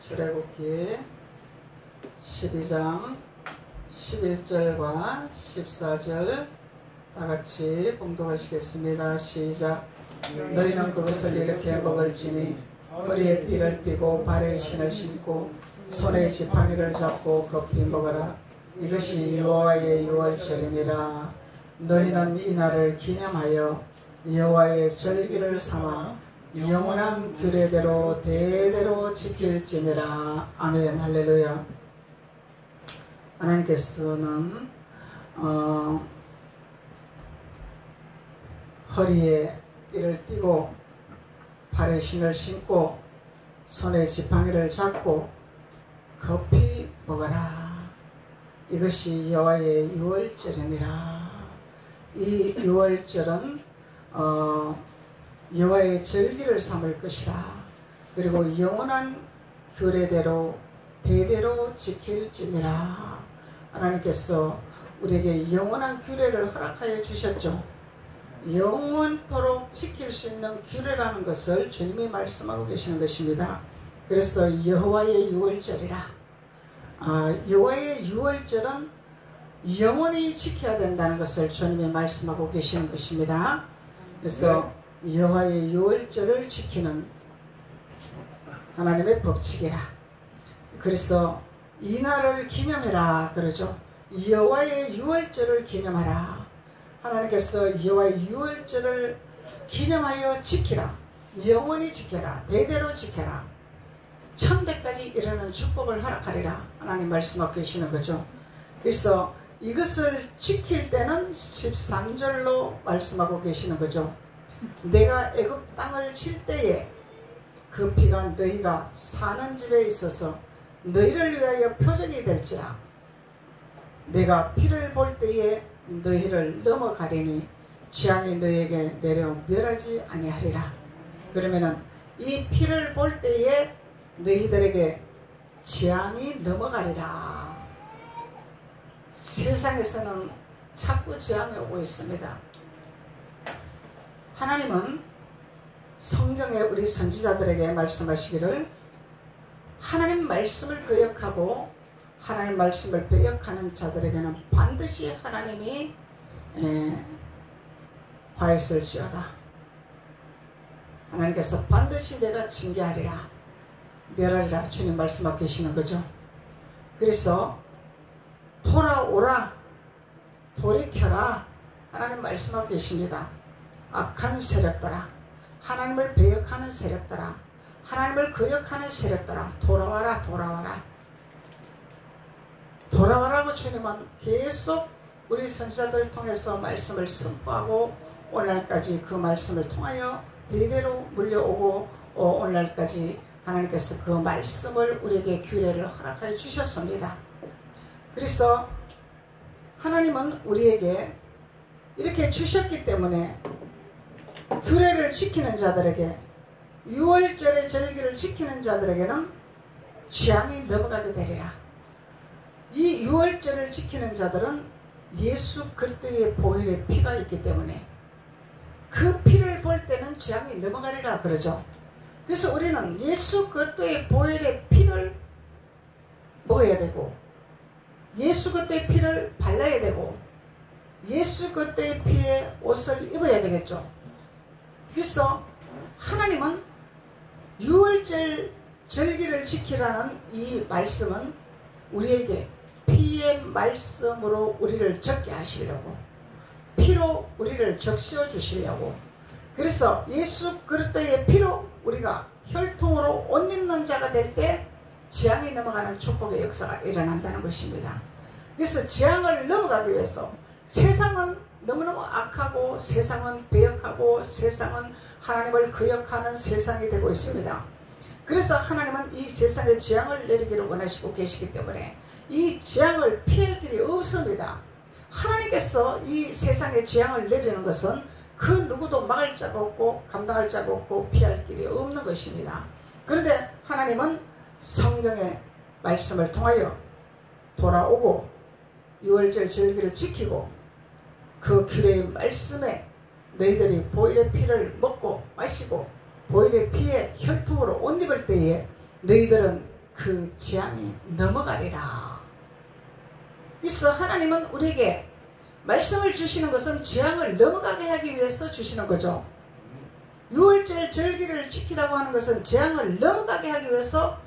출애굽기 12장 11절과 14절 다같이 봉독하시겠습니다. 시작. 너희는 그것을 이렇게 먹을지니 머리에 띠를 띠고 발에 신을 신고 손에 지팡이를 잡고 급히 먹어라. 이것이 여호와의 유월절이니라. 너희는 이 날을 기념하여 여호와의 절기를 삼아 영원한 규례대로 대대로 지킬지니라. 아멘. 할렐루야. 하나님께서는 허리에 띠를 띠고 발에 신을 신고 손에 지팡이를 잡고 급히 먹어라. 이것이 여호와의 유월절이니라. 이 유월절은 여호와의 절기를 삼을 것이라. 그리고 영원한 규례대로 대대로 지킬지니라. 하나님께서 우리에게 영원한 규례를 허락하여 주셨죠. 영원토록 지킬 수 있는 규례라는 것을 주님이 말씀하고 계시는 것입니다. 그래서 여호와의 유월절이라. 여호와의 유월절은 영원히 지켜야 된다는 것을 주님이 말씀하고 계시는 것입니다. 그래서 여호와의 유월절을 지키는 하나님의 법칙이라. 그래서 이 날을 기념해라 그러죠. 여호와의 유월절을 기념하라. 하나님께서 여호와의 유월절을 기념하여 지키라. 영원히 지켜라. 대대로 지켜라. 천대까지 이르는 축복을 허락하리라. 하나님 말씀하고 계시는 거죠. 그래서 이것을 지킬 때는 13절로 말씀하고 계시는 거죠. 내가 애굽 땅을 칠 때에 그 피가 너희가 사는 집에 있어서 너희를 위하여 표적이 될지라. 내가 피를 볼 때에 너희를 넘어가리니 재앙이 너희에게 내려 멸하지 아니하리라. 그러면은 이 피를 볼 때에 너희들에게 재앙이 넘어가리라. 세상에서는 자꾸 재앙이 오고 있습니다. 하나님은 성경에 우리 선지자들에게 말씀하시기를 하나님 말씀을 거역하고 하나님 말씀을 배역하는 자들에게는 반드시 하나님이 화했을지어다. 하나님께서 반드시 내가 징계하리라, 멸하리라 주님 말씀하고 계시는 거죠. 그래서 돌아오라, 돌이켜라 하나님 말씀하고 계십니다. 악한 세력들아, 하나님을 배역하는 세력들아, 하나님을 거역하는 세력들아, 돌아와라, 돌아와라, 돌아와라고 주님은 계속 우리 선지자들 통해서 말씀을 선포하고 오늘날까지 그 말씀을 통하여 대대로 물려오고 오늘날까지 하나님께서 그 말씀을 우리에게 규례를 허락하여 주셨습니다. 그래서 하나님은 우리에게 이렇게 주셨기 때문에 규례를 지키는 자들에게, 유월절의 절기를 지키는 자들에게는 재앙이 넘어가게 되리라. 이 유월절을 지키는 자들은 예수 그리스도의 보혈의 피가 있기 때문에 그 피를 볼 때는 재앙이 넘어가리라 그러죠. 그래서 우리는 예수 그리스도의 보혈의 피를 먹어야 되고, 예수 그리스도의 피를 발라야 되고, 예수 그리스도의 피의 옷을 입어야 되겠죠. 그래서 하나님은 유월절 절기를 지키라는 이 말씀은 우리에게 피의 말씀으로 우리를 적게 하시려고, 피로 우리를 적셔 주시려고, 그래서 예수 그리스도의 피로 우리가 혈통으로 옷 입는 자가 될 때 재앙이 넘어가는 축복의 역사가 일어난다는 것입니다. 그래서 재앙을 넘어가기 위해서, 세상은 너무너무 악하고 세상은 배역하고 세상은 하나님을 거역하는 세상이 되고 있습니다. 그래서 하나님은 이 세상에 재앙을 내리기를 원하시고 계시기 때문에 이 재앙을 피할 길이 없습니다. 하나님께서 이 세상에 재앙을 내리는 것은 그 누구도 막을 자가 없고 감당할 자가 없고 피할 길이 없는 것입니다. 그런데 하나님은 성경의 말씀을 통하여 돌아오고 유월절 절기를 지키고 그 규례의 말씀에 너희들이 보혈의 피를 먹고 마시고 보혈의 피에 혈통으로 옷 입을 때에 너희들은 그 재앙이 넘어가리라. 그래서 하나님은 우리에게 말씀을 주시는 것은 재앙을 넘어가게 하기 위해서 주시는 거죠. 유월절 절기를 지키라고 하는 것은 재앙을 넘어가게 하기 위해서,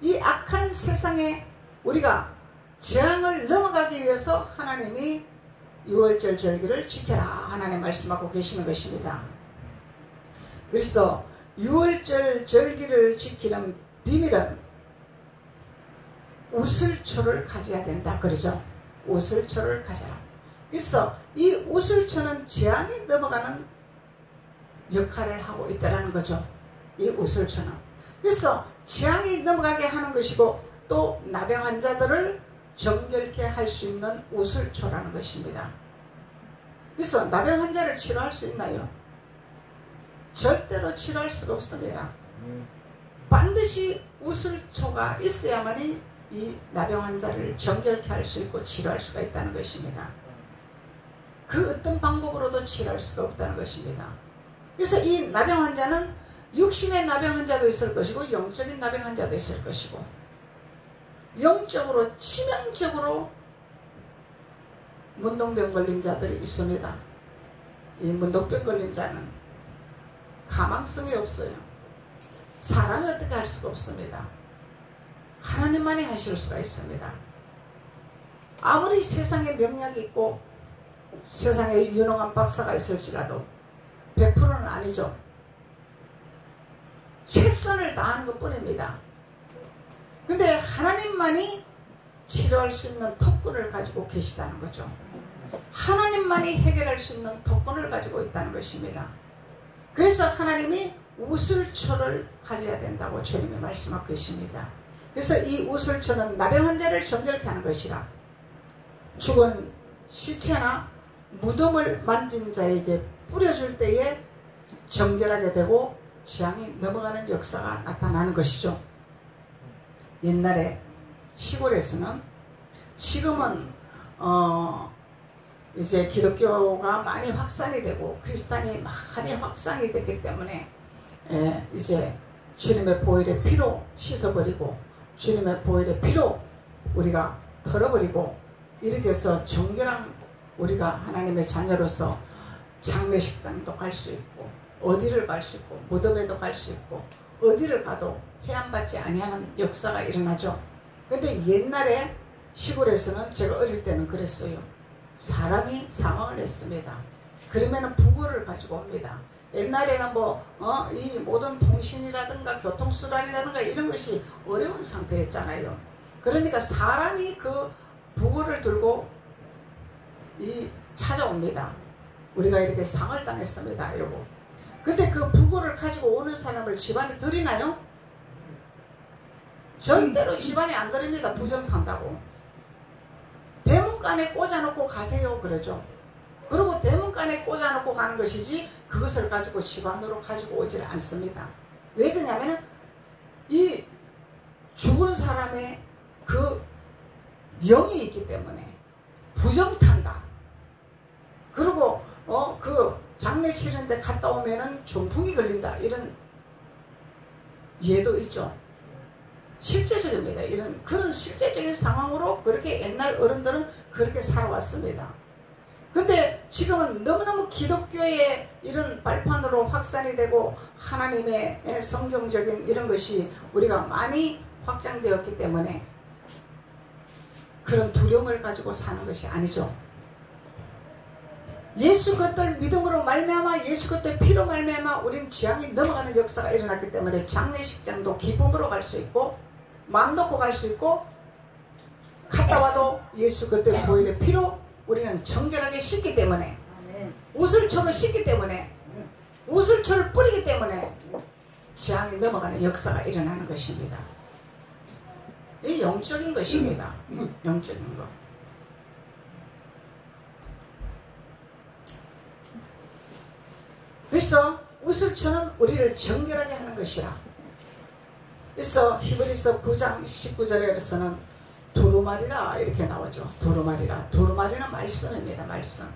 이 악한 세상에 우리가 재앙을 넘어가기 위해서 하나님이 유월절 절기를 지켜라 하나님 말씀하고 계시는 것입니다. 그래서 유월절 절기를 지키는 비밀은 우슬초를 가져야 된다 그러죠. 우슬초를 가져라. 그래서 이 우슬초는 재앙이 넘어가는 역할을 하고 있다는 거죠. 이 우슬초는. 그래서 재앙이 넘어가게 하는 것이고, 또 나병 환자들을 정결케 할 수 있는 우슬초라는 것입니다. 그래서 나병 환자를 치료할 수 있나요? 절대로 치료할 수가 없습니다. 반드시 우슬초가 있어야만이 이 나병 환자를 정결케 할 수 있고 치료할 수가 있다는 것입니다. 그 어떤 방법으로도 치료할 수가 없다는 것입니다. 그래서 이 나병 환자는 육신의 나병 환자도 있을 것이고 영적인 나병 환자도 있을 것이고, 영적으로 치명적으로 문둥병 걸린 자들이 있습니다. 이 문둥병 걸린 자는 가망성이 없어요. 사람이 어떻게 할 수가 없습니다. 하나님만이 하실 수가 있습니다. 아무리 세상에 명약이 있고 세상에 유능한 박사가 있을지라도 100%는 아니죠. 최선을 다하는 것 뿐입니다. 근데 하나님만이 치료할 수 있는 특권을 가지고 계시다는 거죠. 하나님만이 해결할 수 있는 특권을 가지고 있다는 것입니다. 그래서 하나님이 우슬초를 가져야 된다고 주님이 말씀하고 계십니다. 그래서 이 우슬초는 나병 환자를 정결케 하는 것이라, 죽은 시체나 무덤을 만진 자에게 뿌려줄 때에 정결하게 되고 재앙이 넘어가는 역사가 나타나는 것이죠. 옛날에 시골에서는, 지금은 이제 기독교가 많이 확산이 되고 크리스찬이 많이 확산이 됐기 때문에 이제 주님의 보혈의 피로 씻어버리고 주님의 보혈의 피로 우리가 털어버리고, 이렇게 해서 정결한 우리가 하나님의 자녀로서 장례식장도 갈 수 있고 어디를 갈 수 있고 무덤에도 갈 수 있고 어디를 가도 해안받지 아니하는 역사가 일어나죠. 근데 옛날에 시골에서는, 제가 어릴 때는 그랬어요. 사람이 사망을 했습니다. 그러면은 부고를 가지고 옵니다. 옛날에는 이 모든 통신이라든가 교통수단이라든가 이런 것이 어려운 상태였잖아요. 그러니까 사람이 그 부고를 들고 찾아옵니다. 우리가 이렇게 상을 당했습니다 이러고. 근데 그 부고를 가지고 오는 사람을 집안에 들이나요? 절대로 집안에 안 들입니다. 부정한다고. 대문간에 꽂아놓고 가세요 그러죠. 그리고 대문간에 꽂아놓고 가는 것이지 그것을 가지고 집안으로 가지고 오질 않습니다. 왜 그러냐면은 이 죽은 사람의 그 영이 있기 때문에 부정탄다. 그리고 그 장례 치르는데 갔다 오면은 중풍이 걸린다, 이런 예도 있죠. 실제적입니다. 그런 실제적인 상황으로 그렇게 옛날 어른들은 그렇게 살아왔습니다. 근데 지금은 너무너무 기독교의 이런 발판으로 확산이 되고 하나님의 성경적인 이런 것이 우리가 많이 확장되었기 때문에 그런 두려움을 가지고 사는 것이 아니죠. 예수 그리스도를 믿음으로 말미암아 예수 그리스도의 피로 말미암아 우리는 재앙이 넘어가는 역사가 일어났기 때문에 장례식장도 기쁨으로 갈 수 있고 마음 놓고 갈 수 있고, 갔다 와도 예수 그리스도의 보혈의 피로 우리는 정결하게 씻기 때문에, 우슬초를 씻기 때문에, 우슬초를 뿌리기 때문에 재앙이 넘어가는 역사가 일어나는 것입니다. 이 영적인 것입니다. 영적인 것. 그래서 우슬초는 우리를 정결하게 하는 것이라. 그래서 히브리서 9장 19절에서는 두루마리라 이렇게 나오죠. 두루마리라. 두루마리는 말씀입니다. 말씀.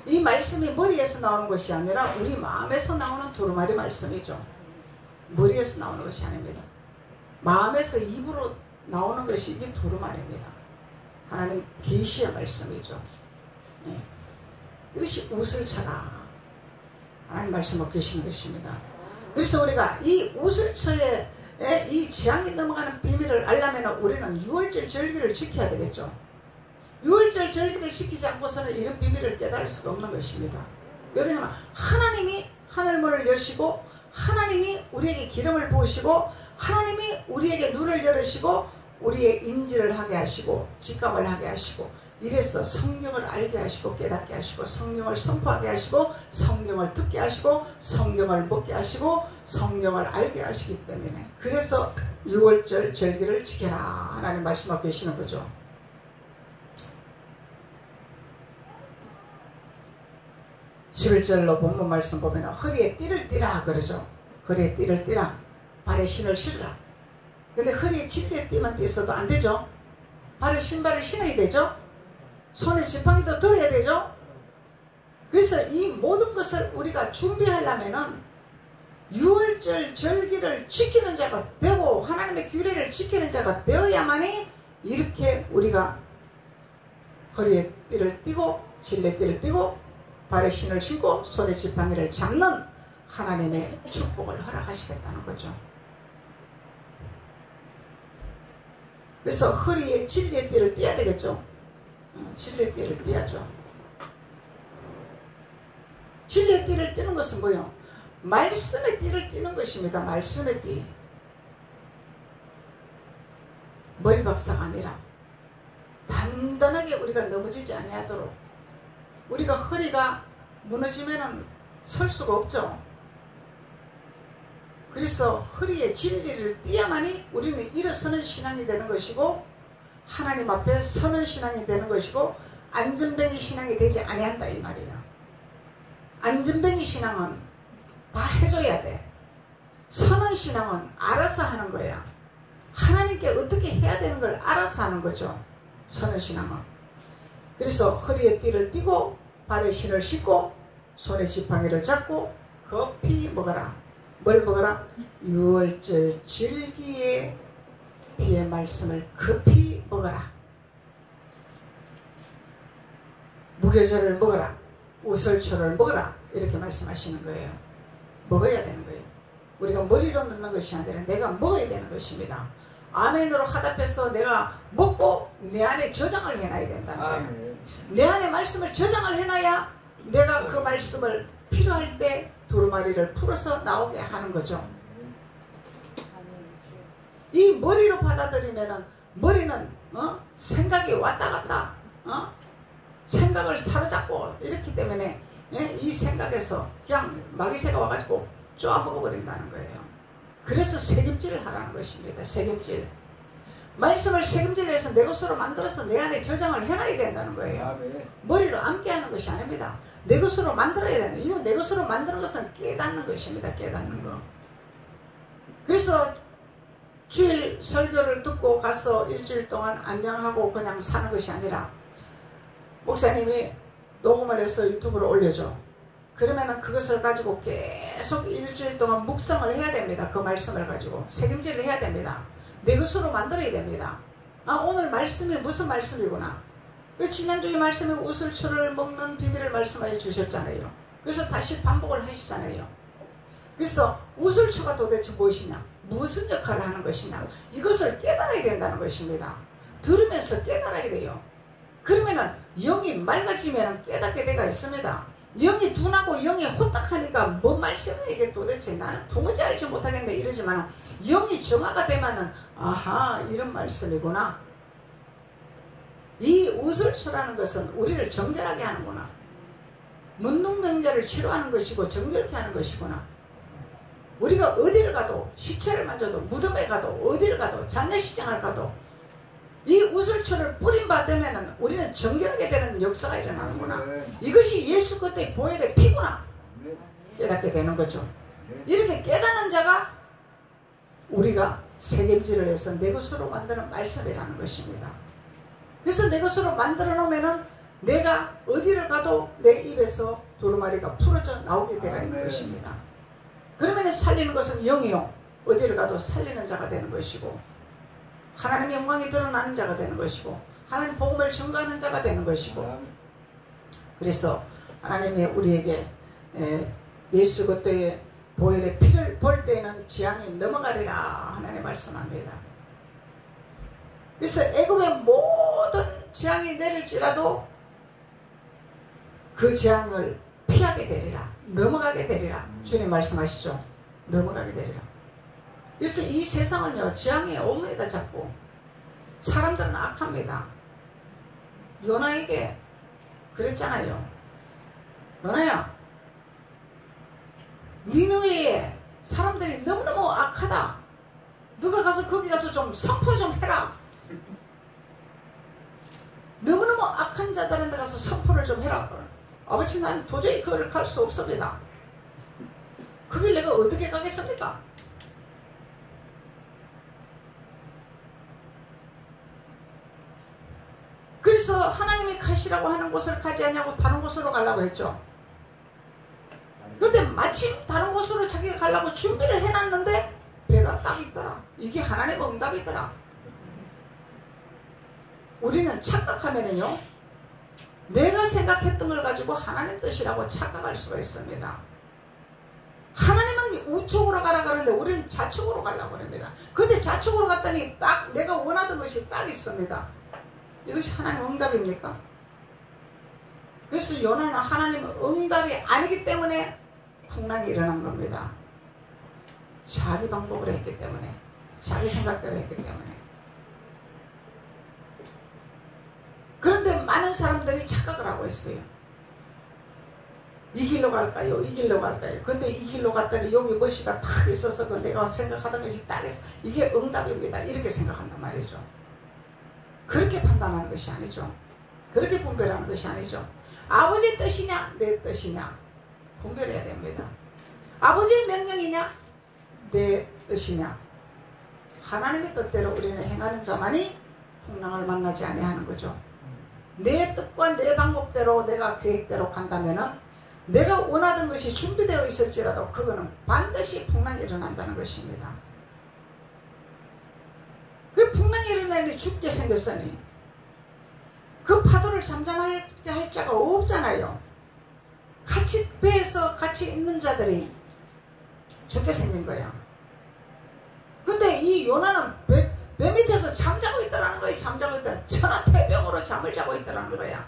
이 말씀이 머리에서 나오는 것이 아니라 우리 마음에서 나오는 두루마리 말씀이죠. 머리에서 나오는 것이 아닙니다. 마음에서 입으로 나오는 것이 이게 두루마리입니다. 하나님 계시의 말씀이죠. 예. 이것이 우슬처라. 하나님 말씀하고 계시는 것입니다. 그래서 우리가 이 우슬처에 이 재앙이 넘어가는 비밀을 알려면 우리는 유월절 절기를 지켜야 되겠죠. 유월절 절기를 지키지 않고서는 이런 비밀을 깨달을 수가 없는 것입니다. 왜냐하면 하나님이 하늘문을 여시고 하나님이 우리에게 기름을 부으시고 하나님이 우리에게 눈을 열으시고 우리의 인지를 하게 하시고 직감을 하게 하시고 이래서 성경을 알게 하시고 깨닫게 하시고 성경을 선포하게 하시고 성경을 듣게 하시고 성경을 먹게 하시고 성경을 알게 하시기 때문에 그래서 유월절 절기를 지켜라 하나님 말씀하고 계시는 거죠. 11절로 본문 말씀 보면 허리에 띠를 띠라 그러죠. 허리에 띠를 띠라. 발에 신을 신으라. 근데 허리에 질레 띠만 띠어도 안 되죠. 발에 신발을 신어야 되죠. 손에 지팡이도 들어야 되죠. 그래서 이 모든 것을 우리가 준비하려면은 유월절 절기를 지키는 자가 되고 하나님의 규례를 지키는 자가 되어야만이 이렇게 우리가 허리에 띠를 띠고 질레 띠를 띠고 발에 신을 신고 손에 지팡이를 잡는 하나님의 축복을 허락하시겠다는 거죠. 그래서 허리에 질레띠를 띠어야 되겠죠. 질레띠를 띠야죠. 질레띠를 띠는 것은 뭐예요? 말씀의 띠를 띠는 것입니다. 말씀의 띠. 머리박사가 아니라 단단하게 우리가 넘어지지 아니하도록 우리가 허리가 무너지면 설 수가 없죠. 그래서 허리에 진리를 띠야만이 우리는 일어서는 신앙이 되는 것이고 하나님 앞에 서는 신앙이 되는 것이고 안전뱅이 신앙이 되지 아니한다 이 말이에요. 안전뱅이 신앙은 다 해줘야 돼. 서는 신앙은 알아서 하는 거야. 하나님께 어떻게 해야 되는 걸 알아서 하는 거죠. 서는 신앙은. 그래서 허리에 띠를 띠고 발에 신을 신고 손에 지팡이를 잡고 급히 먹어라. 뭘 먹어라? 유월절 절기에 비의 말씀을 급히 먹어라. 무교절을 먹어라. 우설초를 먹어라. 이렇게 말씀하시는 거예요. 먹어야 되는 거예요. 우리가 머리로 넣는 것이 아니라 내가 먹어야 되는 것입니다. 아멘으로 화답해서 내가 먹고 내 안에 저장을 해놔야 된다는 거예요. 내 안에 말씀을 저장을 해놔야 내가 그 말씀을 필요할 때 두루마리를 풀어서 나오게 하는 거죠. 이 머리로 받아들이면은 머리는 생각이 왔다 갔다 생각을 사로잡고 이렇기 때문에 이 생각에서 그냥 마귀새가 와가지고 쪼아 먹어버린다는 거예요. 그래서 새김질을 하라는 것입니다. 새김질. 말씀을 새김질을 해서 내 것으로 만들어서 내 안에 저장을 해놔야 된다는 거예요. 머리로 암게 하는 것이 아닙니다. 내 것으로 만들어야 되는, 이거 내 것으로 만드는 것은 깨닫는 것입니다. 깨닫는 거. 그래서 주일 설교를 듣고 가서 일주일 동안 안녕하고 그냥 사는 것이 아니라 목사님이 녹음을 해서 유튜브로 올려줘. 그러면은 그것을 가지고 계속 일주일 동안 묵상을 해야 됩니다. 그 말씀을 가지고 새김질을 해야 됩니다. 내 것으로 만들어야 됩니다. 아, 오늘 말씀이 무슨 말씀이구나. 왜 지난주에 말씀에 우슬초를 먹는 비밀을 말씀하여 주셨잖아요. 그래서 다시 반복을 하시잖아요. 그래서 우슬초가 도대체 무엇이냐, 무슨 역할을 하는 것이냐, 이것을 깨달아야 된다는 것입니다. 들으면서 깨달아야 돼요. 그러면은 영이 맑아지면 깨닫게 되가 있습니다. 영이 둔하고 영이 혼탁하니까 뭔 말씀을 이게 도대체 나는 도무지 알지 못하겠네 이러지만 영이 정화가 되면은 아하 이런 말씀이구나. 이 우슬초라는 것은 우리를 정결하게 하는구나. 문둥명자를 치료하는 것이고 정결케 하는 것이구나. 우리가 어디를 가도 시체를 만져도 무덤에 가도 어디를 가도 장례식장을 가도 이 우슬초를 뿌린 바 되면은 우리는 정결하게 되는 역사가 일어나는구나. 이것이 예수 그리스도의 보혈의 피구나. 깨닫게 되는 거죠. 이렇게 깨닫는 자가 우리가 새김질을 해서 내 것으로 만드는 말씀이라는 것입니다. 그래서 내 것으로 만들어 놓으면은 내가 어디를 가도 내 입에서 두루마리가 풀어져 나오게 되어 있는 것입니다. 그러면 살리는 것은 영이요. 어디를 가도 살리는 자가 되는 것이고 하나님의 영광이 드러나는 자가 되는 것이고 하나님 복음을 증거하는 자가 되는 것이고 그래서 하나님이 우리에게 예수 그리스도의 보혈의 피를 볼 때는 재앙이 넘어가리라 하나님 말씀합니다. 그래서 애굽의 모든 재앙이 내릴지라도 그 재앙을 피하게 되리라 넘어가게 되리라 주님 말씀하시죠. 넘어가게 되리라. 그래서 이 세상은요 재앙이 옵니다. 자꾸 사람들은 악합니다. 요나에게 그랬잖아요. 요나야 니느웨에 사람들이 너무너무 악하다. 너가 가서 거기 가서 좀 선포 좀 해라. 너무너무 악한 자들한테 가서 선포를 좀 해라. 아버지 난 도저히 그걸 갈 수 없습니다. 그 길 내가 어떻게 가겠습니까? 그래서 하나님이 가시라고 하는 곳을 가지 않냐고 다른 곳으로 가려고 했죠. 근데 마침 다른 곳으로 자기가 가려고 준비를 해놨는데 배가 딱 있더라. 이게 하나님의 응답이더라. 우리는 착각하면은요 내가 생각했던 걸 가지고 하나님 뜻이라고 착각할 수가 있습니다. 하나님은 우측으로 가라 그러는데 우리는 좌측으로 가려고 합니다. 근데 좌측으로 갔더니 딱 내가 원하던 것이 딱 있습니다. 이것이 하나님의 응답입니까? 그래서 요나는 하나님의 응답이 아니기 때문에 풍랑이 일어난 겁니다. 자기 방법으로 했기 때문에 자기 생각대로 했기 때문에. 그런데 많은 사람들이 착각을 하고 있어요. 이 길로 갈까요? 이 길로 갈까요? 근데 이 길로 갔더니 여기 멋이가 탁 있어서 내가 생각하던 것이 딱 있어. 이게 응답입니다. 이렇게 생각한단 말이죠. 그렇게 판단하는 것이 아니죠. 그렇게 분별하는 것이 아니죠. 아버지의 뜻이냐 내 뜻이냐 분별해야 됩니다. 아버지의 명령이냐 내 뜻이냐. 하나님의 뜻대로 우리는 행하는 자만이 풍랑을 만나지 아니하는 거죠. 내 뜻과 내 방법대로 내가 계획대로 간다면은 내가 원하던 것이 준비되어 있을지라도 그거는 반드시 풍랑이 일어난다는 것입니다. 그 풍랑이 일어나니 죽게 생겼으니 그 파도를 잠잠할 자가 없잖아요. 같이 배에서 같이 있는 자들이 죽게 생긴 거야. 근데 이 요나는 배 밑에서 잠자고 있더라는 거야. 잠자고 있다. 천하태병으로 잠을 자고 있더라는 거야.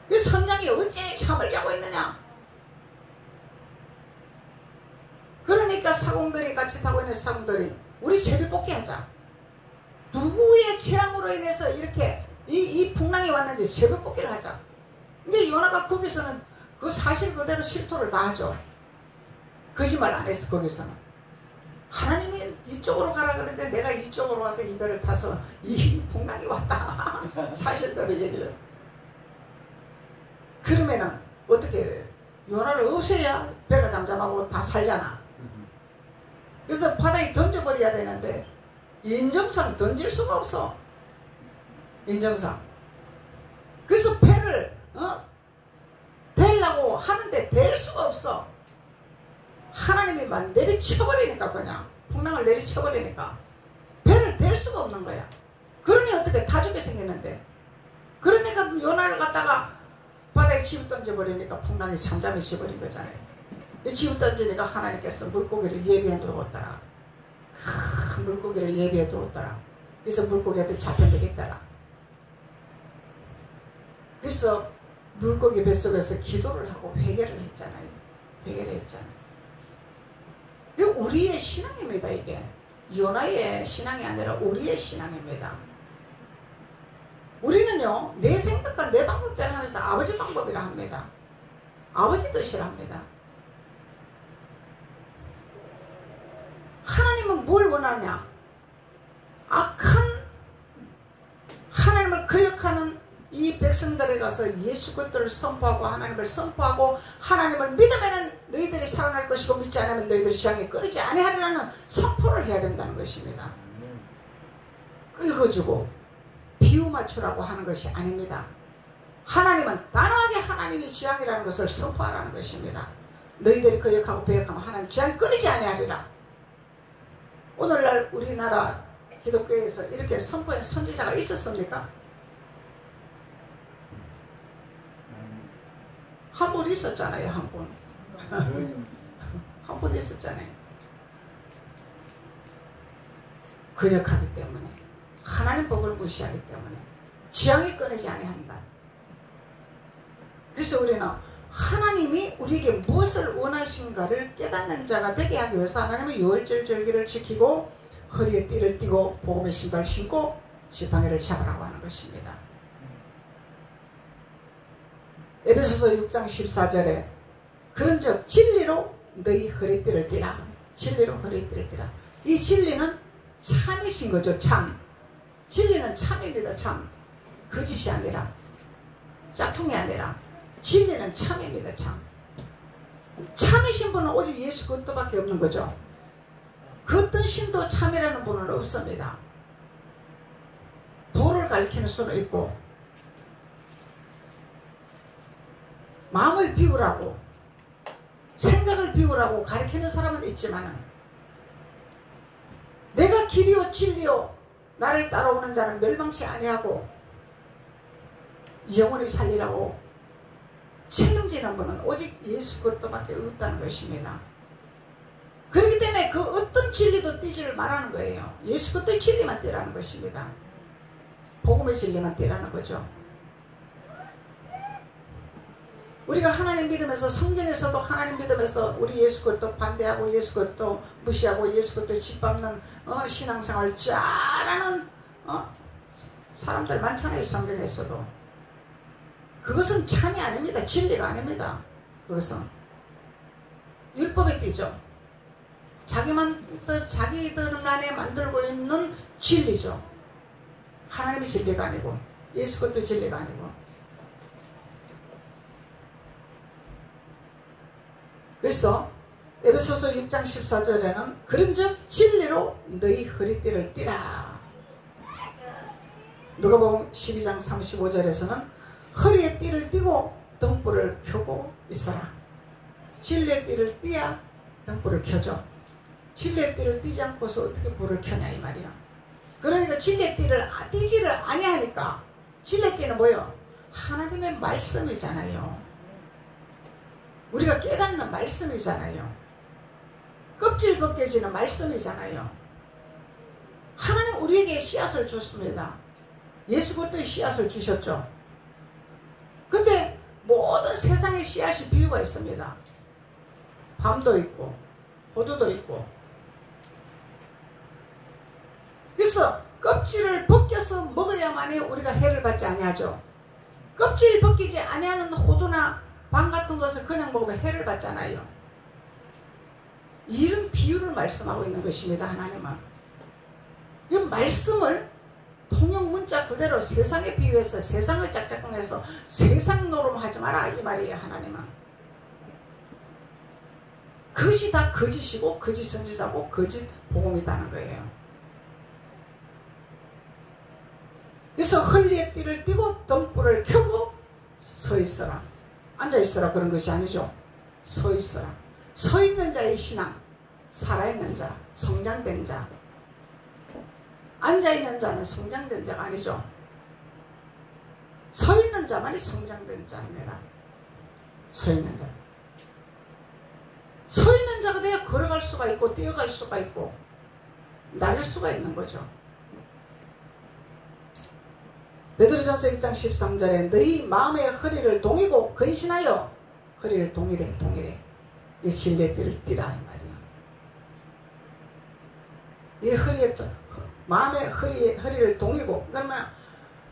이 선장이 어찌 잠을 자고 있느냐. 그러니까 사공들이 같이 타고 있는 사공들이 우리 제비뽑기 하자. 누구의 재앙으로 인해서 이렇게 이 풍랑이 왔는지 제비뽑기를 하자. 이제 요나가 거기서는 그 사실 그대로 실토를 다 하죠. 거짓말 안 했어. 거기서는 하나님이 이쪽으로 가라 그랬는데 내가 이쪽으로 와서 이 배를 타서 이 풍랑이 왔다. 사실대로 얘기를 했어. 그러면은 어떻게 해야 돼? 요나를 없애야 배가 잠잠하고 다 살잖아. 그래서 바다에 던져버려야 되는데 인정상 던질 수가 없어. 인정상. 그래서 배를 대려고 하는데 댈 수가 없어. 하나님이 막 내리쳐버리니까 그냥 풍랑을 내리쳐버리니까 배를 댈 수가 없는 거야. 그러니 어떻게 다 죽게 생겼는데. 그러니까 요나를 갖다가 바다에 집어 던져버리니까 풍랑이 잠잠해져 버린 거잖아요. 집어 던지니까 하나님께서 물고기를 예비해 두었더라. 큰 물고기를 예비해 두었더라. 그래서 물고기한테 잡혀먹겠더라. 그래서 물고기 뱃속에서 기도를 하고 회개를 했잖아요. 회개를 했잖아요. 이게 우리의 신앙입니다. 이게 요나의 신앙이 아니라 우리의 신앙입니다. 우리는요 내 생각과 내 방법대로 하면서 아버지 방법이라 합니다. 아버지 뜻이라 합니다. 하나님은 뭘 원하냐? 악한 하나님을 거역하는 이 백성들에 가서 예수 그리스도를 선포하고 하나님을 선포하고 하나님을 믿으면 너희들이 살아날 것이고 믿지 않으면 너희들이 지향에 끌지 아니하리라는 선포를 해야 된다는 것입니다. 끌어주고 비유 맞추라고 하는 것이 아닙니다. 하나님은 단호하게 하나님이 지향이라는 것을 선포하라는 것입니다. 너희들이 거역하고 배역하면 하나님 지향 끌지 아니하리라. 오늘날 우리나라 기독교에서 이렇게 선포한 선지자가 있었습니까? 한 분 있었잖아요. 한 분. 한 분 있었잖아요. 거역하기 때문에, 하나님 법을 무시하기 때문에 지향이 끊이지 아니한다. 그래서 우리는 하나님이 우리에게 무엇을 원하신가를 깨닫는 자가 되게 하기 위해서 하나님은 유월절 절기를 지키고 허리에 띠를 띠고 복음의 신발 신고 지팡이를 잡으라고 하는 것입니다. 에베소서 6장 14절에 그런즉 진리로 너희 허리띠를 띠라. 진리로 허리띠를 띠라. 이 진리는 참이신 거죠. 참. 진리는 참입니다. 참. 거짓이 아니라, 짝퉁이 아니라 진리는 참입니다. 참. 참이신 분은 오직 예수 그리스도밖에 없는 거죠. 그 어떤 신도 참이라는 분은 없습니다. 도를 가리키는 수는 있고, 마음을 비우라고, 생각을 비우라고 가리키는 사람은 있지만, 내가 길이요 진리요 나를 따라오는 자는 멸망치 아니하고 영원히 살리라고 책임지는 분은 오직 예수 그리스도밖에 없다는 것입니다. 그렇기 때문에 그 어떤 진리도 띠지를 말하는 거예요. 예수 그리스도의 진리만 띠라는 것입니다. 복음의 진리만 띠라는 거죠. 우리가 하나님 믿으면서, 성경에서도 하나님 믿으면서 우리 예수 그리스도 반대하고 예수 그리스도 무시하고 예수 그리스도 짓밟는 신앙생활 잘하는 사람들 많잖아요. 성경에서도. 그것은 참이 아닙니다. 진리가 아닙니다. 그것은 율법에 띄죠. 자기들 안에 만들고 있는 진리죠. 하나님의 진리가 아니고 예수 그리스도 진리가 아니고. 그래서 에베소서 6장 14절에는 그런즉 진리로 너희 허리띠를 띠라. 누가복음 12장 35절에서는 허리에 띠를 띠고 등불을 켜고 있어라. 진리의 띠를 띠야 등불을 켜죠. 진리의 띠를 띠지 않고서 어떻게 불을 켜냐 이 말이야. 그러니까 진리의 띠를 띠지를 아니하니까, 진리의 띠는 뭐예요? 하나님의 말씀이잖아요. 우리가 깨닫는 말씀이잖아요. 껍질 벗겨지는 말씀이잖아요. 하나님 우리에게 씨앗을 줬습니다. 예수 그리스도의 씨앗을 주셨죠. 근데 모든 세상의 씨앗이 비유가 있습니다. 밤도 있고 호두도 있고. 그래서 껍질을 벗겨서 먹어야만이 우리가 해를 받지 아니하죠. 껍질 벗기지 아니하는 호두나 밤 같은 것을 그냥 먹으면 해를 받잖아요. 이런 비유를 말씀하고 있는 것입니다. 하나님은 이 말씀을 통용 문자 그대로 세상에 비유해서 세상을 짝짝꿍해서 세상 노름하지 마라 이 말이에요. 하나님은 그것이 다 거짓이고 거짓 선지자고 거짓 복음이라는 거예요. 그래서 헐리에 띠를 띠고 등불을 켜고 서 있어라. 앉아 있어라 그런 것이 아니죠. 서 있어라. 서 있는 자의 신앙, 살아있는 자, 성장된 자. 앉아 있는 자는 성장된 자가 아니죠. 서 있는 자만이 성장된 자입니다. 서 있는 자. 서 있는 자가 돼야 걸어갈 수가 있고 뛰어갈 수가 있고 날릴 수가 있는 거죠. 베드로전서 1장 13절에 너희 마음의 허리를 동이고 근신하여 허리를 동이래 동이래 이 진리의 띠를 띠라 이 말이야. 이 허리에 마음의 허리를 동이고, 그러면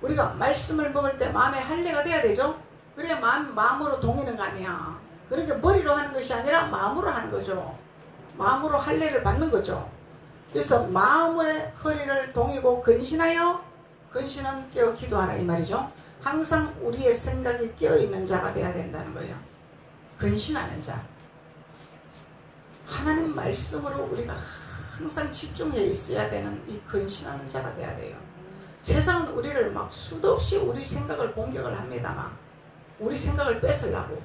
우리가 말씀을 먹을 때 마음의 할례가 돼야 되죠. 그래야 마음으로 동이는 거 아니야. 그러니까 머리로 하는 것이 아니라 마음으로 하는 거죠. 마음으로 할례를 받는 거죠. 그래서 마음의 허리를 동이고 근신하여, 근신은 깨어 기도하라 이 말이죠. 항상 우리의 생각이 깨어있는 자가 돼야 된다는 거예요. 근신하는 자. 하나님 말씀으로 우리가 항상 집중해 있어야 되는 이 근신하는 자가 돼야 돼요. 세상은 우리를 막 수도 없이 우리 생각을 공격을 합니다만, 우리 생각을 뺏으려고,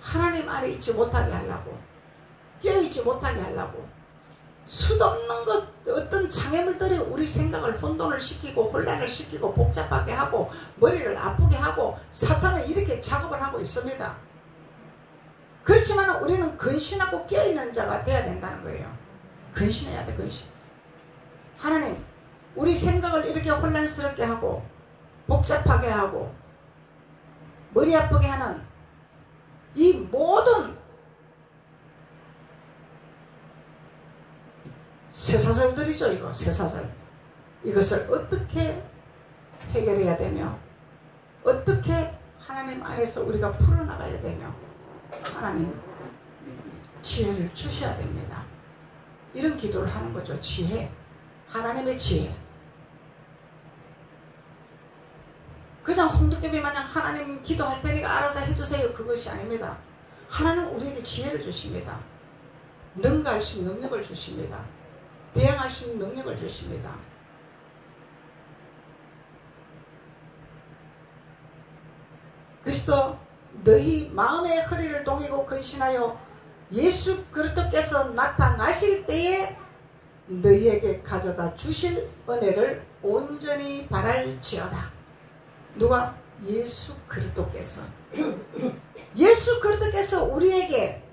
하나님 안에 있지 못하게 하려고, 깨어있지 못하게 하려고, 수없는 것, 어떤 장애물들이 우리 생각을 혼돈을 시키고 혼란을 시키고 복잡하게 하고 머리를 아프게 하고 사탄은 이렇게 작업을 하고 있습니다. 그렇지만 우리는 근신하고 깨어있는 자가 돼야 된다는 거예요. 근신해야 돼, 근신. 하나님, 우리 생각을 이렇게 혼란스럽게 하고 복잡하게 하고 머리 아프게 하는 이 모든 쇠사슬들이죠. 이거 쇠사슬. 이것을 어떻게 해결해야 되며 어떻게 하나님 안에서 우리가 풀어나가야 되며 하나님 지혜를 주셔야 됩니다. 이런 기도를 하는 거죠. 지혜. 하나님의 지혜. 그냥 홍두깨비 마냥 하나님 기도할 테니까 알아서 해주세요. 그것이 아닙니다. 하나님 우리에게 지혜를 주십니다. 능가할 수 있는 능력을 주십니다. 대항할 수 있는 능력을 주십니다. 그래서 너희 마음의 허리를 동이고 근신하여 예수 그리스도께서 나타나실 때에 너희에게 가져다 주실 은혜를 온전히 바랄지어다. 누가? 예수 그리스도께서. 예수 그리스도께서 우리에게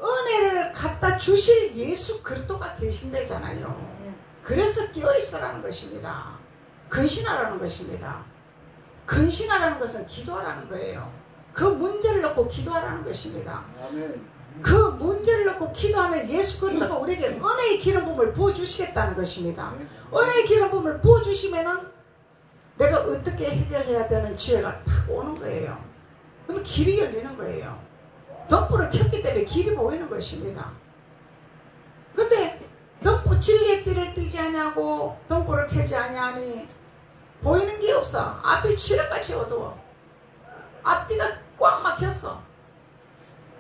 은혜를 갖다 주실 예수 그리스도가 계신대잖아요. 그래서 깨어있으라는 것입니다. 근신하라는 것입니다. 근신하라는 것은 기도하라는 거예요. 그 문제를 놓고 기도하라는 것입니다. 그 문제를 놓고 기도하면 예수 그리스도가 우리에게 은혜의 기름 부음을 부어주시겠다는 것입니다. 은혜의 기름 부음을 부어주시면은 내가 어떻게 해결해야 되는 지혜가 탁 오는 거예요. 그러면 길이 열리는 거예요. 덤불을 켰기 때문에 길이 보이는 것입니다. 근데 덤불 진리의 띠를 띠지 않냐고 덤불을 켜지 않냐니 보이는 게 없어. 앞이 칠흑같이 어두워. 앞뒤가 꽉 막혔어.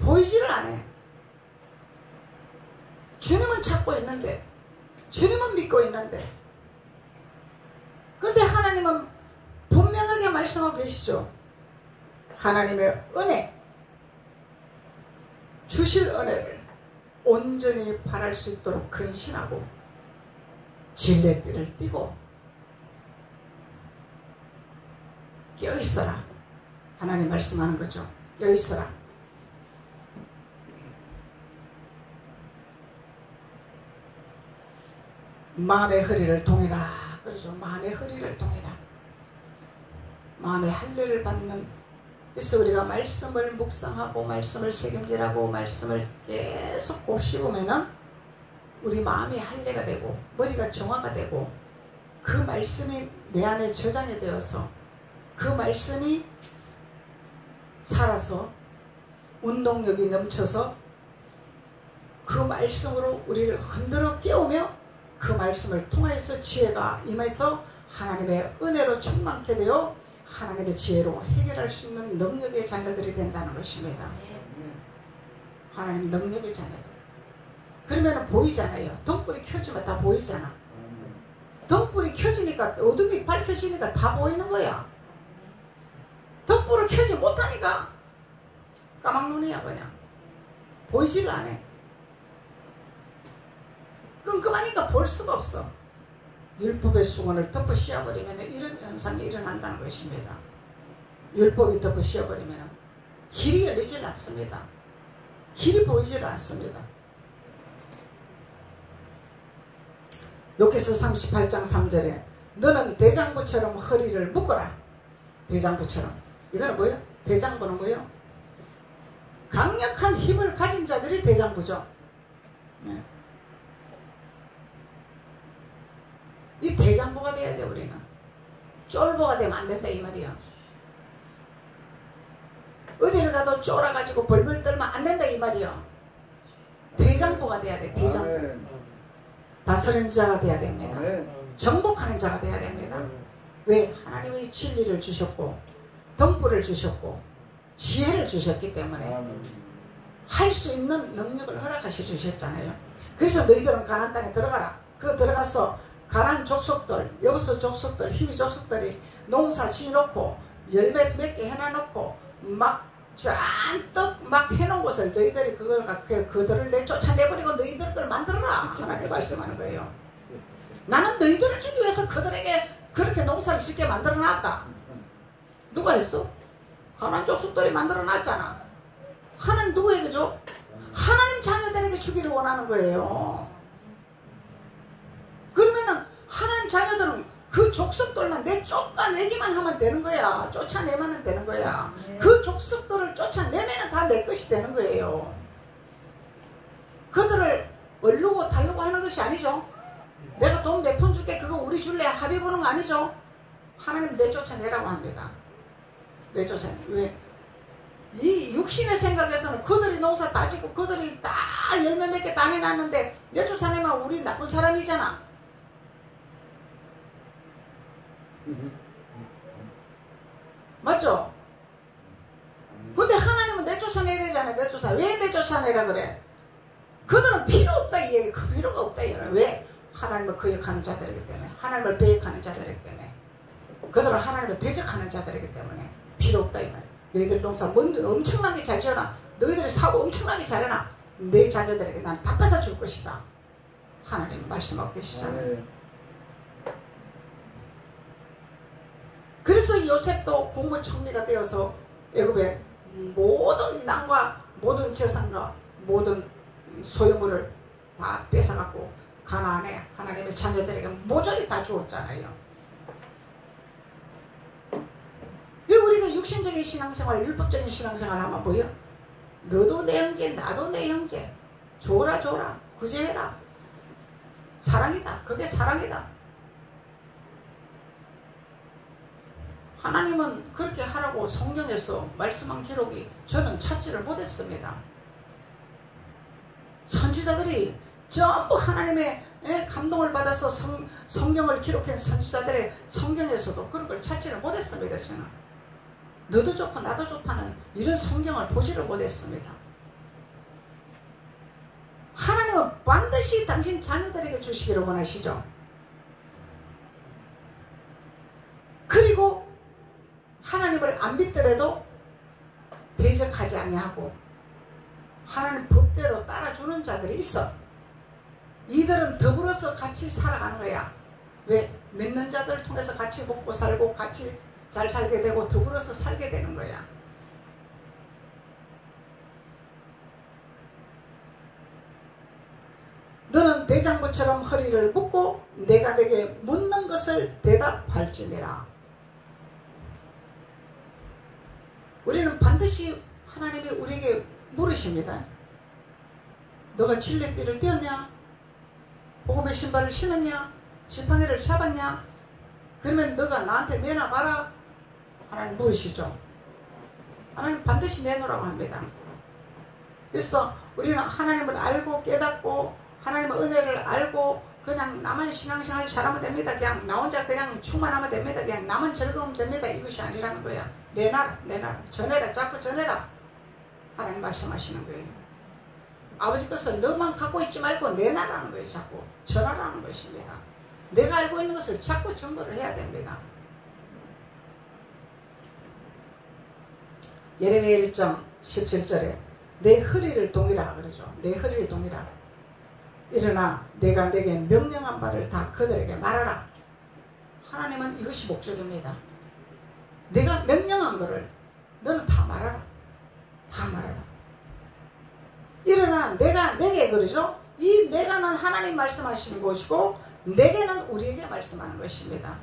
보이지를 않아. 주님은 찾고 있는데 주님은 믿고 있는데 근데 하나님은 분명하게 말씀하고 계시죠. 하나님의 은혜 주실 은혜를 온전히 바랄 수 있도록 근신하고 진리의 띠를 띠고 깨어있어라. 하나님 말씀하는 거죠. 깨어있어라. 마음의 허리를 동이라. 그렇죠. 마음의 허리를 동이라. 마음의 할례를 받는. 그래서 우리가 말씀을 묵상하고 말씀을 책임질하고 말씀을 계속 곱씹으면은 우리 마음이 할례가 되고 머리가 정화가 되고 그 말씀이 내 안에 저장이 되어서 그 말씀이 살아서 운동력이 넘쳐서 그 말씀으로 우리를 흔들어 깨우며 그 말씀을 통해서 지혜가 임해서 하나님의 은혜로 충만케 되어 하나님의 지혜로 해결할 수 있는 능력의 자녀들이 된다는 것입니다. 하나님 능력의 자녀들. 그러면 보이잖아요. 덤불이 켜지면 다 보이잖아. 덤불이 켜지니까 어둠이 밝혀지니까 다 보이는 거야. 덤불을 켜지 못하니까 까막눈이야 그냥. 보이지를 않아. 끔끔하니까 볼 수가 없어. 율법의 수건을 덮어 씌워버리면 이런 현상이 일어난다는 것입니다. 율법이 덮어 씌워버리면 길이 열리질 않습니다. 길이 보이질 않습니다. 욥기서 38장 3절에 너는 대장부처럼 허리를 묶어라. 대장부처럼. 이거는 뭐예요? 대장부는 뭐예요? 강력한 힘을 가진 자들이 대장부죠. 네. 이 대장부가 돼야 돼. 우리는 쫄보가 되면 안 된다 이 말이야. 어디를 가도 쫄아가지고 벌벌 떨면 안 된다 이 말이야. 대장부가 돼야 돼. 대장부. 다스리는 자가 돼야 됩니다. 정복하는 자가 돼야 됩니다. 왜? 하나님이 진리를 주셨고 덤불을 주셨고 지혜를 주셨기 때문에 할 수 있는 능력을 허락하셔 주셨잖아요. 그래서 너희들은 가나안 땅에 들어가라. 그 들어가서 가나안 족속들, 여기서 족속들, 히위 족속들이 농사 지어놓고 열매 몇 개 해놔놓고 막 잔뜩 막 해놓은 것을 너희들이 그들을 내쫓아내버리고 너희들 걸 만들어라. 하나님 말씀하는 거예요. 나는 너희들을 주기 위해서 그들에게 그렇게 농사를 짓게 만들어놨다. 누가 했어? 가나안 족속들이 만들어놨잖아. 하나님 누구에게 줘? 하나님 자녀들에게 주기를 원하는 거예요. 그러면은 하나님 자녀들은 그 족속들만 쫓아내기만 하면 되는 거야. 쫓아내면 되는 거야. 그 족속들을 쫓아내면 다 내 것이 되는 거예요. 그들을 얼르고 달르고 하는 것이 아니죠. 내가 돈 몇 푼 줄게 그거 우리 줄래 합의 보는 거 아니죠. 하나님 내쫓아내라고 합니다. 내쫓아내. 왜? 이 육신의 생각에서는 그들이 농사 다 짓고 그들이 다 열매 몇 개 다 해놨는데 내쫓아내면 우리 나쁜 사람이잖아. 맞죠? 근데 하나님은 내쫓아내려잖아. 왜 내쫓아내라 그래? 그들은 필요 없다 이 얘기. 그 필요가 없다 이 얘기. 왜? 하나님을 거역하는 자들이기 때문에. 하나님을 배역하는 자들이기 때문에. 그들은 하나님을 대적하는 자들이기 때문에 필요 없다 이 말. 너희들 농사 엄청나게 잘 지어놔. 너희들이 사고 엄청나게 잘해놔. 내 자녀들에게 난 다 뺏어 줄 것이다. 하나님 말씀하고 계시잖아요. 그래서 요셉도 국무총리가 되어서 애굽의 모든 땅과 모든 재산과 모든 소유물을 다 뺏어갖고 가나안에 하나님의 자녀들에게 모조리 다 주었잖아요. 우리가 육신적인 신앙생활, 율법적인 신앙생활 하면 뭐예요? 너도 내 형제, 나도 내 형제. 줘라 줘라, 구제해라. 사랑이다. 그게 사랑이다. 하나님은 그렇게 하라고 성경에서 말씀한 기록이 저는 찾지를 못했습니다. 선지자들이 전부 하나님의 감동을 받아서 성경을 기록한 선지자들의 성경에서도 그런 걸 찾지를 못했습니다. 저는 너도 좋고 나도 좋다는 이런 성경을 보지를 못했습니다. 하나님은 반드시 당신 자녀들에게 주시기를 원하시죠. 그리고 하나님을 안 믿더라도 대적하지 아니하고 하나님 법대로 따라주는 자들이 있어. 이들은 더불어서 같이 살아가는 거야. 왜? 믿는 자들 통해서 같이 먹고 살고 같이 잘 살게 되고 더불어서 살게 되는 거야. 너는 대장부처럼 허리를 묶고 내가 내게 묻는 것을 대답할지니라. 우리는 반드시 하나님이 우리에게 물으십니다. 너가 진례띠를 띄었냐? 복음의 신발을 신었냐? 지팡이를 잡았냐? 그러면 너가 나한테 내놔봐라. 하나님 물으시죠. 하나님 반드시 내놓으라고 합니다. 그래서 우리는 하나님을 알고 깨닫고 하나님의 은혜를 알고 그냥 나만 신앙생활 잘하면 됩니다. 그냥 나 혼자 그냥 충만하면 됩니다. 그냥 나만 즐거우면 됩니다. 이것이 아니라는 거야. 내놔라, 내놔라. 전해라, 자꾸 전해라. 하나님 말씀하시는 거예요. 아버지 것을 너만 갖고 있지 말고 내놔라는 거예요. 자꾸 전하라는 것입니다. 내가 알고 있는 것을 자꾸 증거를 해야 됩니다. 예레미야 1장 17절에 내 허리를 동이라 그러죠. 내 허리를 동이라. 일어나 내가 내게 명령한 바를 다 그들에게 말하라. 하나님은 이것이 목적입니다. 내가 명령한 거를 너는 다 말하라. 다 말하라. 일어나 내가 내게 그러죠. 이 내가는 하나님 말씀하시는 것이고 내게는 우리에게 말씀하는 것입니다.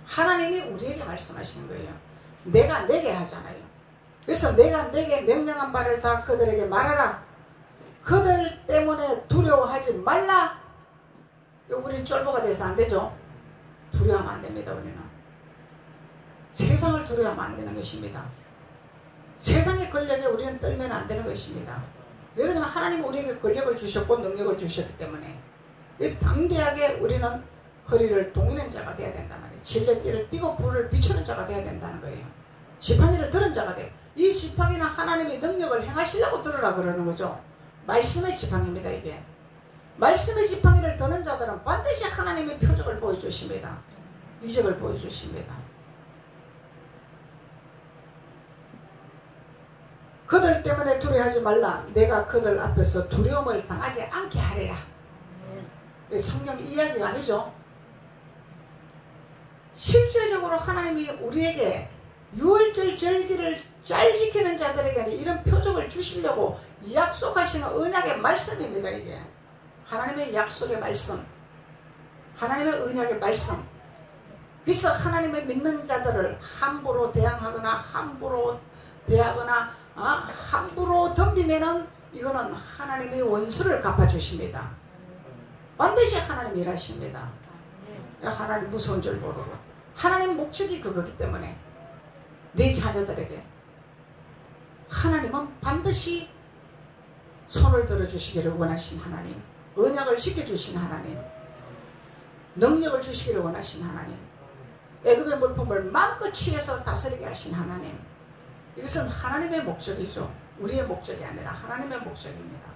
하나님이 우리에게 말씀하시는 거예요. 내가 내게 하잖아요. 그래서 내가 내게 명령한 바를 다 그들에게 말하라. 그들 때문에 두려워하지 말라. 우리는 쫄보가 돼서 안 되죠. 두려워하면 안 됩니다. 우리는 세상을 두려워하면 안 되는 것입니다. 세상의 권력에 우리는 떨면 안 되는 것입니다. 왜 그러냐면 하나님은 우리에게 권력을 주셨고 능력을 주셨기 때문에 담대하게 우리는 허리를 동이는 자가 되어야 된단 말이에요. 진례띠를 띠고 불을 비추는 자가 되어야 된다는 거예요. 지팡이를 들은 자가 돼. 이 지팡이는 하나님이 능력을 행하시려고 들으라 그러는 거죠. 말씀의 지팡이입니다. 이게 말씀의 지팡이를 드는 자들은 반드시 하나님의 표적을 보여주십니다. 이적을 보여주십니다. 그들 때문에 두려워하지 말라. 내가 그들 앞에서 두려움을 당하지 않게 하리라. 성경 이야기가 아니죠. 실제적으로 하나님이 우리에게 유월절 절기를 잘 지키는 자들에게는 이런 표적을 주시려고 약속하시는 언약의 말씀입니다. 이게 하나님의 약속의 말씀, 하나님의 언약의 말씀. 그래서 하나님의 믿는 자들을 함부로 대항하거나 함부로 대하거나 함부로 덤비면은 이거는 하나님의 원수를 갚아주십니다. 반드시 하나님이 일하십니다. 하나님 무서운 줄 모르고. 하나님 목적이 그거기 때문에 내 자녀들에게 하나님은 반드시 손을 들어주시기를 원하신 하나님, 언약을 지켜주신 하나님, 능력을 주시기를 원하신 하나님, 애굽의 물품을 마음껏 취해서 다스리게 하신 하나님. 이것은 하나님의 목적이죠. 우리의 목적이 아니라 하나님의 목적입니다.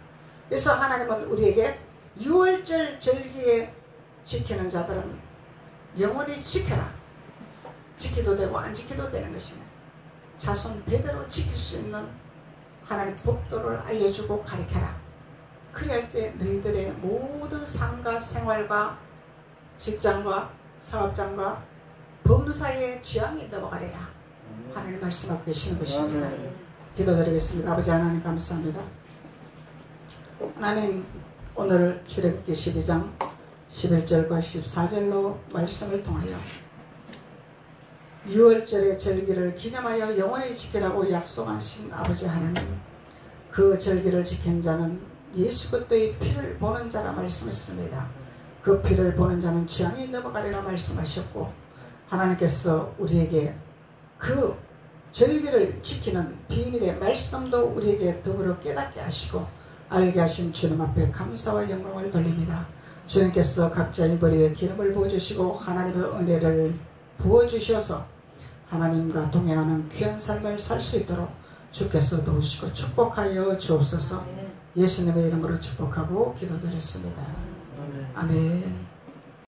그래서 하나님은 우리에게 유월절 절기에 지키는 자들은 영원히 지켜라. 지켜도 되고 안 지켜도 되는 것이네. 자손 대대로 지킬 수 있는 하나님 법도를 알려주고 가르쳐라. 그리할 때 너희들의 모든 삶과 생활과 직장과 사업장과 범사의 지향이 넘어가리라. 하나님 말씀하고 계시는 것입니다. 기도드리겠습니다. 아버지 하나님 감사합니다. 하나님 오늘 출애굽기 12장 11절과 14절로 말씀을 통하여 유월절의 절기를 기념하여 영원히 지키라고 약속하신 아버지 하나님, 그 절기를 지킨 자는 예수 그리스도의 피를 보는 자라 말씀했습니다. 그 피를 보는 자는 지향이 넘어가리라 말씀하셨고, 하나님께서 우리에게 그 절기를 지키는 비밀의 말씀도 우리에게 더불어 깨닫게 하시고 알게 하신 주님 앞에 감사와 영광을 돌립니다. 주님께서 각자의 머리에 기름을 부어주시고 하나님의 은혜를 부어주셔서 하나님과 동행하는 귀한 삶을 살 수 있도록 주께서 도우시고 축복하여 주옵소서. 예수님의 이름으로 축복하고 기도드렸습니다. 아멘.